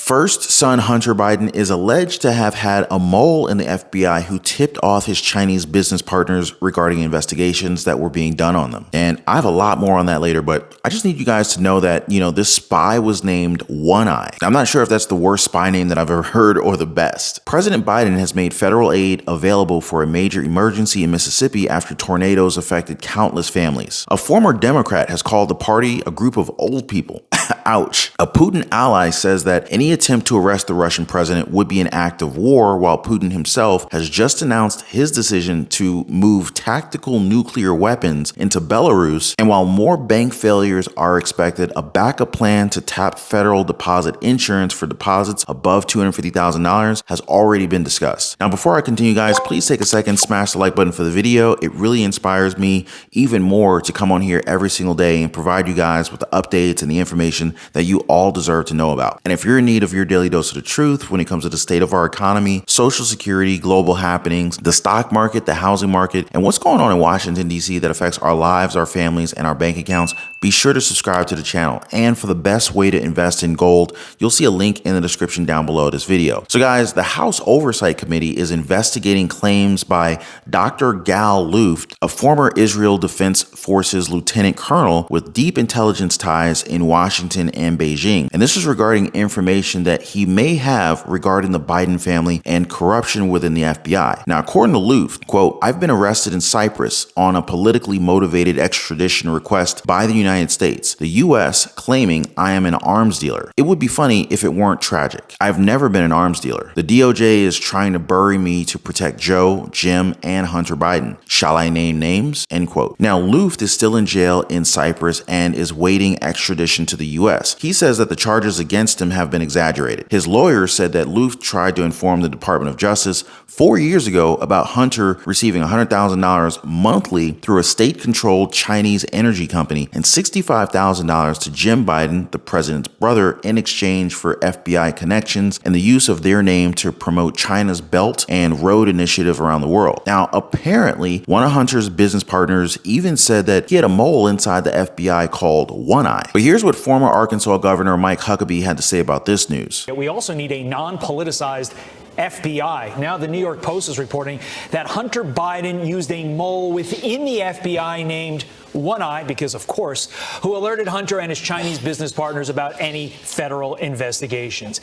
First son Hunter Biden is alleged to have had a mole in the FBI who tipped off his Chinese business partners regarding investigations that were being done on them. And I have a lot more on that later, but I just need you guys to know that, this spy was named One Eye. I'm not sure if that's the worst spy name that I've ever heard or the best. President Biden has made federal aid available for a major emergency in Mississippi after tornadoes affected countless families. A former Democrat has called the party a group of old people. Ouch. A Putin ally says that any attempt to arrest the Russian president would be an act of war, while Putin himself has just announced his decision to move tactical nuclear weapons into Belarus. And while more bank failures are expected, a backup plan to tap federal deposit insurance for deposits above $250,000 has already been discussed. Now, before I continue, guys, please take a second, smash the like button for the video. It really inspires me even more to come on here every single day and provide you guys with the updates and the information that you all deserve to know about. And if you're in need of your daily dose of the truth when it comes to the state of our economy, social security, global happenings, the stock market, the housing market, and what's going on in Washington, D.C. that affects our lives, our families, and our bank accounts, be sure to subscribe to the channel. And for the best way to invest in gold, you'll see a link in the description down below this video. So guys, the House Oversight Committee is investigating claims by Dr. Gal Luft, a former Israel Defense Forces lieutenant colonel with deep intelligence ties in Washington and Beijing. And this is regarding information that he may have regarding the Biden family and corruption within the FBI. Now, according to Luft, quote, "I've been arrested in Cyprus on a politically motivated extradition request by the United States, the U.S. claiming I am an arms dealer. It would be funny if it weren't tragic. I've never been an arms dealer. The DOJ is trying to bury me to protect Joe, Jim, and Hunter Biden. Shall I name names?" End quote. Now, Luft is still in jail in Cyprus and is waiting extradition to the U.S. He says that the charges against him have been exaggerated. His lawyer said that Luft tried to inform the Department of Justice 4 years ago about Hunter receiving $100,000 monthly through a state-controlled Chinese energy company and $65,000 to Jim Biden, the president's brother, in exchange for FBI connections and the use of their name to promote China's Belt and Road Initiative around the world. Now, apparently, one of Hunter's business partners even said that he had a mole inside the FBI called One Eye. But here's what former Arkansas Governor Mike Huckabee had to say about this news. We also need a non-politicized FBI. Now the New York Post is reporting that Hunter Biden used a mole within the FBI named One Eye, because of course, who alerted Hunter and his Chinese business partners about any federal investigations.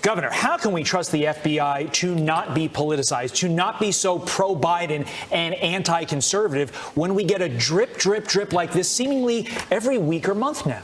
Governor, how can we trust the FBI to not be politicized, to not be so pro-Biden and anti-conservative when we get a drip, drip, drip like this seemingly every week or month now?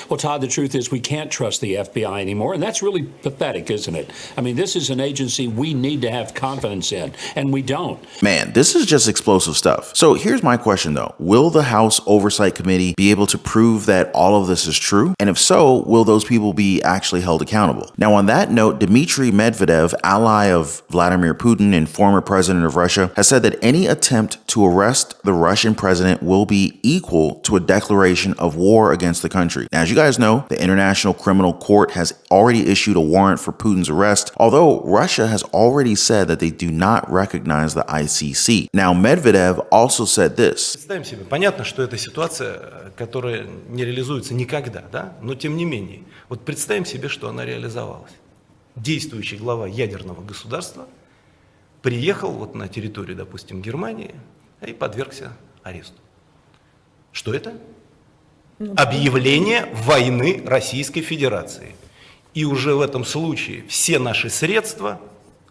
Well, Todd, the truth is we can't trust the FBI anymore, and that's really pathetic, isn't it? I mean, this is an agency we need to have confidence in, and we don't. Man, this is just explosive stuff. So here's my question, though. Will the House Oversight Committee be able to prove that all of this is true? And if so, will those people be actually held accountable? Now, on that note, Dimitri Medvedev, ally of Vladimir Putin and former president of Russia, has said that any attempt to arrest the Russian president will be equal to a declaration of war against the country. Now, as you guys know, the International Criminal Court has already issued a warrant for Putin's arrest, although Russia has already said that they do not recognize the ICC. Now, Medvedev also said this. Представим себе, понятно, что это ситуация, которая не реализуется никогда, да? Но тем не менее, вот представим себе, что она реализовалась. Действующий глава ядерного государства приехал вот на территорию, допустим, Германии и подвергся аресту. Что это? Объявление войны Российской Федерации. И уже в этом случае все наши средства,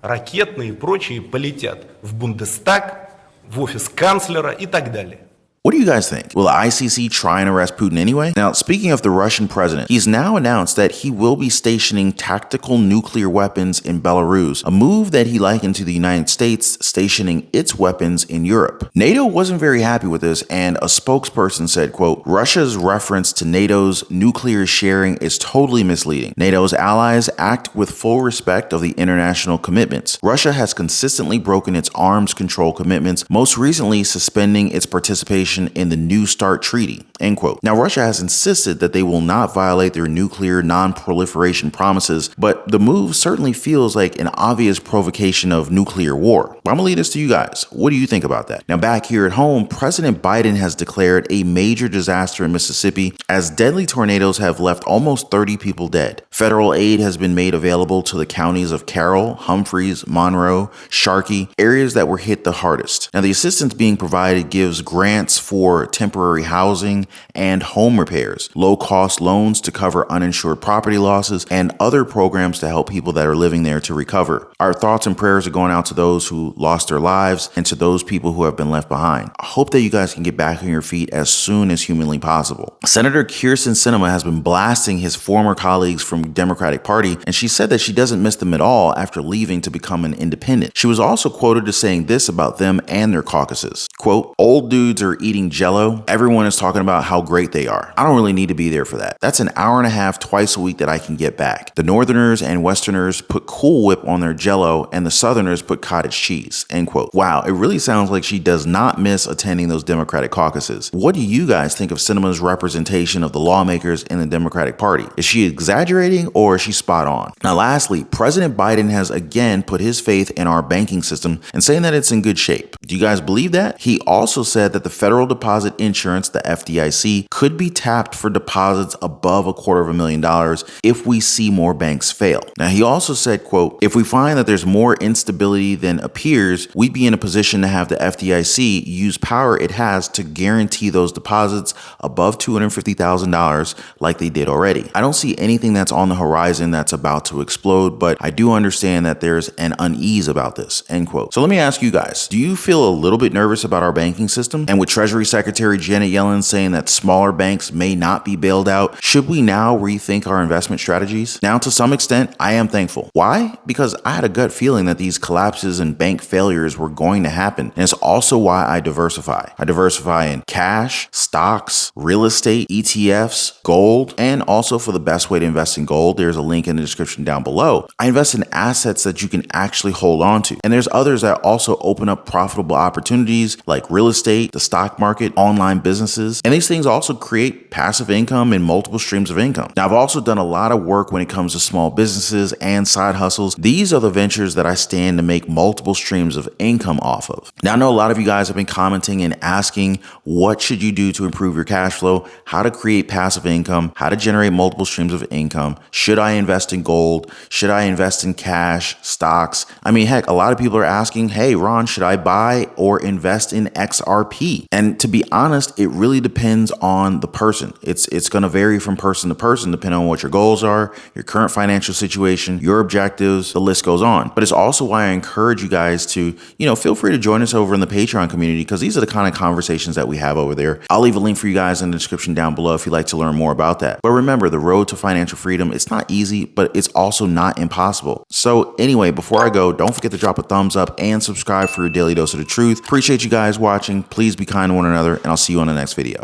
ракетные и прочие, полетят в Бундестаг, в офис канцлера и так далее. What do you guys think? Will the ICC try and arrest Putin anyway? Now, speaking of the Russian president, he's now announced that he will be stationing tactical nuclear weapons in Belarus, a move that he likened to the United States stationing its weapons in Europe. NATO wasn't very happy with this, and a spokesperson said, quote, "Russia's reference to NATO's nuclear sharing is totally misleading. NATO's allies act with full respect of the international commitments. Russia has consistently broken its arms control commitments, most recently suspending its participation proliferation in the New START treaty, end quote. Now, Russia has insisted that they will not violate their nuclear non-proliferation promises, but the move certainly feels like an obvious provocation of nuclear war. But I'm gonna leave this to you guys. What do you think about that? Now, back here at home, President Biden has declared a major disaster in Mississippi as deadly tornadoes have left almost 30 people dead. Federal aid has been made available to the counties of Carroll, Humphreys, Monroe, Sharkey, areas that were hit the hardest. Now, the assistance being provided gives grants for temporary housing and home repairs, low-cost loans to cover uninsured property losses, and other programs to help people that are living there to recover. Our thoughts and prayers are going out to those who lost their lives and to those people who have been left behind. I hope that you guys can get back on your feet as soon as humanly possible. Senator Kirsten has been blasting his former colleagues from the Democratic Party, and she said that she doesn't miss them at all after leaving to become an independent. She was also quoted as saying this about them and their caucuses. Quote, "Old dudes are eating Jell-O. Everyone is talking about how great they are. I don't really need to be there for that. That's an hour and a half twice a week that I can get back. The Northerners and Westerners put Cool Whip on their Jell-O and the Southerners put cottage cheese," end quote. Wow, it really sounds like she does not miss attending those Democratic caucuses. What do you guys think of Sinema's representation of the lawmakers in the Democratic Party? Is she exaggerating or is she spot on? Now, lastly, President Biden has again put his faith in our banking system and saying that it's in good shape. Do you guys believe that? He also said that the Federal Deposit Insurance, the FDIC, could be tapped for deposits above $250,000 if we see more banks fail. Now, he also said, quote, "If we find that there's more instability than appears, we'd be in a position to have the FDIC use power it has to guarantee those deposits above $250,000 like they did already." I don't see anything that's on the horizon that's about to explode, but I do understand that there's an unease about this, end quote. So let me ask you guys, do you feel a little bit nervous about our banking system? And with Treasury Secretary Janet Yellen saying that smaller banks may not be bailed out, should we now rethink our investment strategies? Now, to some extent, I am thankful. Why? Because I had a gut feeling that these collapses and bank failures were going to happen. And it's also why I diversify. I diversify in cash, stocks, real estate, ETFs, gold, and also for the best way to invest in gold, there's a link in the description down below. I invest in assets that you can actually hold on to. And there's others that also open up profitable opportunities like real estate, the stock market, online businesses. And these things also create passive income and multiple streams of income. Now, I've also done a lot of work when it comes to small businesses and side hustles. These are the ventures that I stand to make multiple streams of income off of. Now, I know a lot of you guys have been commenting and asking, what should you do to improve your cash flow, how to create passive income, how to generate multiple streams of income. Should I invest in gold? Should I invest in cash, stocks? I mean, heck, a lot of people are asking, hey, Ron, should I buy or invest in XRP? And to be honest, it really depends on the person. It's going to vary from person to person, depending on what your goals are, your current financial situation, your objectives, the list goes on. But it's also why I encourage you guys to, feel free to join us over in the Patreon community, because these are the kind of conversations that we have over there. I'll leave a link for you guys in the description down below if you'd like to learn more about that. But remember, the road to financial freedom, it's not easy, but it's also not impossible. So anyway, before I go, don't forget to drop a thumbs up and subscribe for your daily dose of the truth. Appreciate you guys watching. Please be kind to one another, and I'll see you on the next video.